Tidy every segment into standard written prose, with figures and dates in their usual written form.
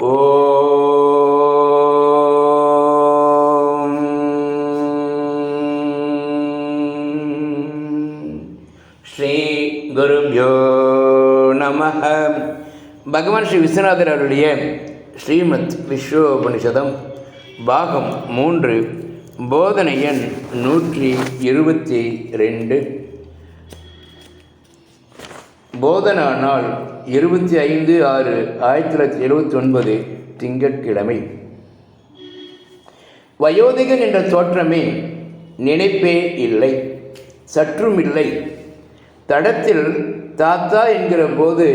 ஓம் ஸ்ரீ குருப்யோ நமஹ. பகவான் ஸ்ரீ விஸ்வநாதர் அருளிய ஸ்ரீமத் விஸ்வோபனிஷதம் பாகம் 3 போதனை எண் 122. போதனா நாள் 25/6/1979 திங்கட்கிழமை. வயோதிகன் என்ற தோற்றமே நினைப்பே இல்லை, சற்றும் இல்லை. தடத்தில் தாத்தா என்கிற போது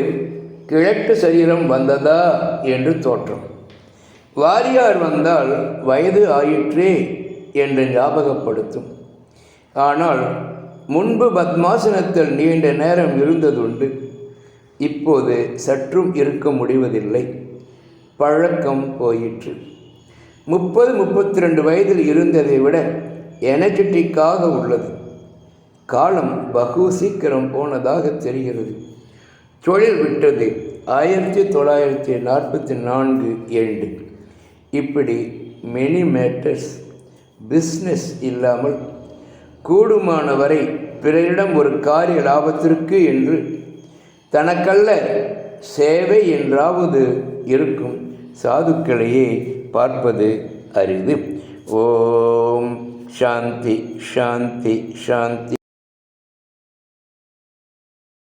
கிழட்டு சரீரம் வந்ததா என்று தோற்றம். வாரியார் வந்தால் வயது ஆயிற்றே என்று ஞாபகப்படுத்தும். ஆனால் முன்பு பத்மாசனத்தில் நீண்ட நேரம் இருந்ததுண்டு. இப்போது சற்றும் இருக்க முடிவதில்லை. பழக்கம் போயிற்று. 30-32 வயதில் இருந்ததை விட எனர்ஜெட்டிக்காக உள்ளது. காலம் பகு சீக்கிரம் போனதாக தெரிகிறது. தொழில் விட்டது 1944 எண்டு. இப்படி மெனி மேட்டர்ஸ். பிஸ்னஸ் இல்லாமல் கூடுமான வரை பிறரிடம் ஒரு காரிய லாபத்திற்கு என்று தனக்கல்ல சேவை என்றாவது இருக்கும் சாதுக்களையே பார்ப்பது அரிது. ஓம் சாந்தி சாந்தி சாந்தி.